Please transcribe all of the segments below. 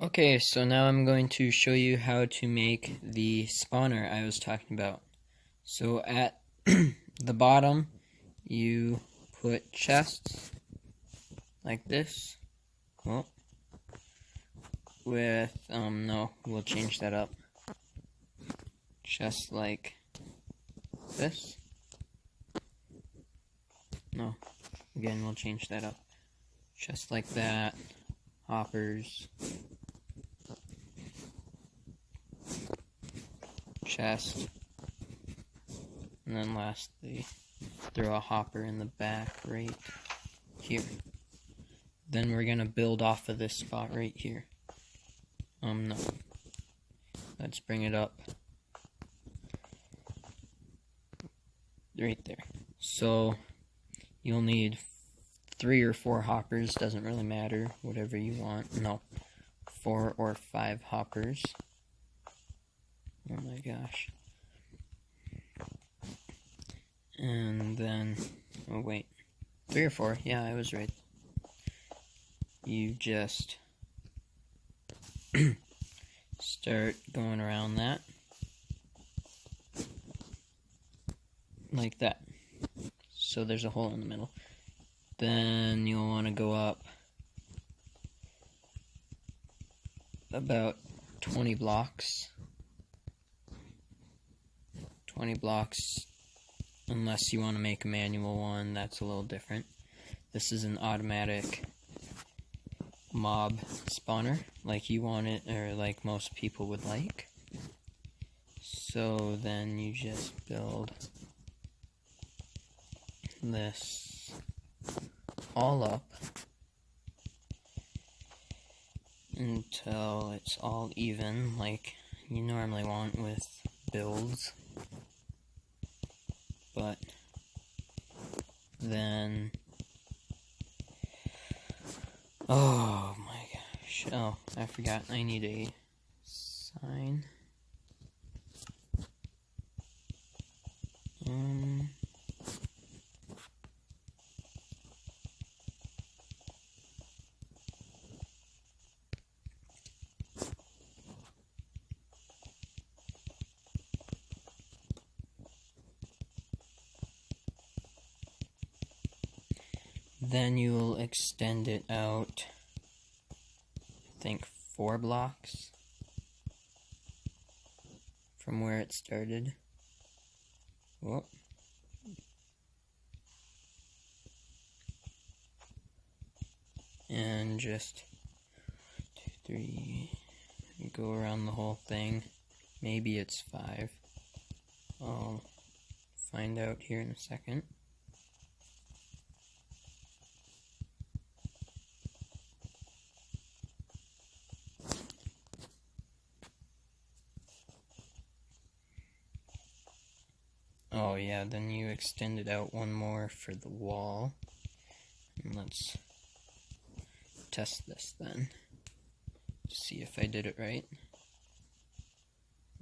Okay, so now I'm going to show you how to make the spawner I was talking about. So at the bottom, you put chests like this. Well, no, we'll change that up. Chests like this. No, again, we'll change that up. Chests like that. Hoppers. Chest. And then lastly, throw a hopper in the back right here. Then we're gonna build off of this spot right here. No. Let's bring it up. Right there. So, you'll need 3 or 4 hoppers, doesn't really matter, whatever you want. No, 4 or 5 hoppers. Oh my gosh. And then, oh wait, 3 or 4, yeah, I was right. You just start going around that. Like that. So there's a hole in the middle. Then you'll want to go up about 20 blocks. 20 blocks, unless you want to make a manual one, that's a little different. This is an automatic mob spawner, like you want it, or like most people would like. So then you just build this all up until it's all even, like you normally want with builds. But then, oh my gosh, oh, I forgot, I need a sign. Then you will extend it out, I think 4 blocks from where it started. Whoop. And just 2, 3, go around the whole thing. Maybe it's 5. I'll find out here in a second. Oh yeah, then you extend it out 1 more for the wall. And let's test this then. To see if I did it right.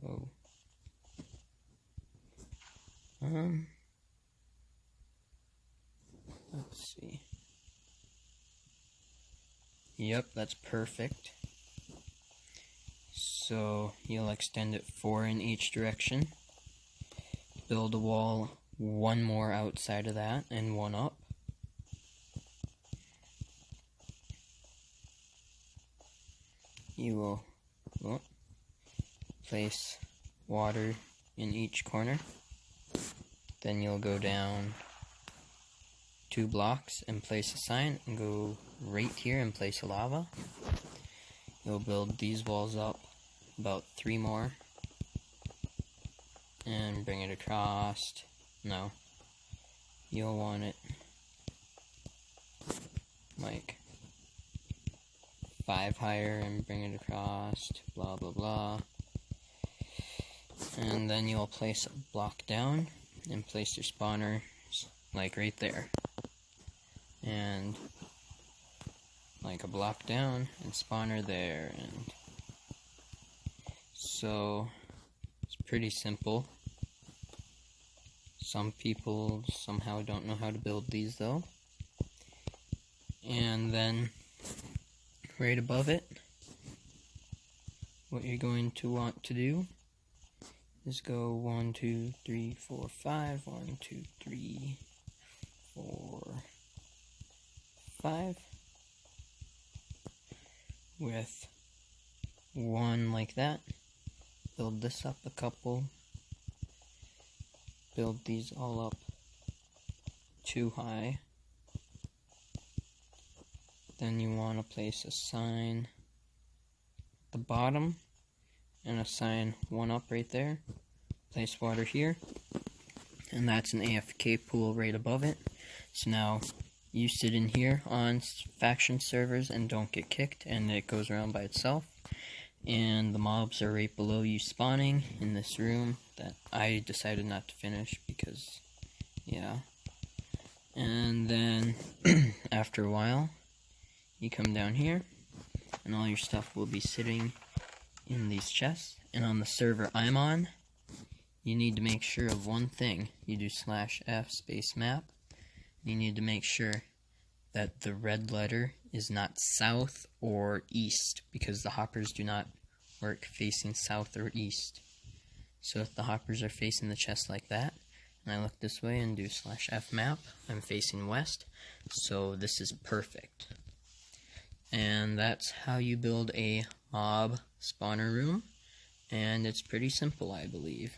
Whoa. Let's see. Yep, that's perfect. So you'll extend it 4 in each direction. Build a wall 1 more outside of that and 1 up. You will place water in each corner. Then you'll go down 2 blocks and place a sign and go right here and place a lava. You'll build these walls up about 3 more and bring it across. No, you'll want it like 5 higher and bring it across, blah blah blah. And then you'll place a block down and place your spawners like right there. And like a block down and spawner there. And so it's pretty simple. Some people somehow don't know how to build these though. And then right above it, what you're going to want to do is go 1, 2, 3, 4, 5, 1, 2, 3, 4, 5, with 1 like that. Build this up a couple, build these all up too high. Then you want to place a sign at the bottom and a sign 1 up right there. Place water here, and that's an AFK pool right above it. So now you sit in here on faction servers and don't get kicked, and it goes around by itself. And the mobs are right below you spawning in this room that I decided not to finish because, yeah. And then after a while, you come down here, and all your stuff will be sitting in these chests. And on the server I'm on, you need to make sure of one thing. You do /f space map. You need to make sure that the red letter is not south or east, because the hoppers do not work facing south or east. So if the hoppers are facing the chest like that, and I look this way and do /f map, I'm facing west, so this is perfect. And that's how you build a mob spawner room, and it's pretty simple, I believe.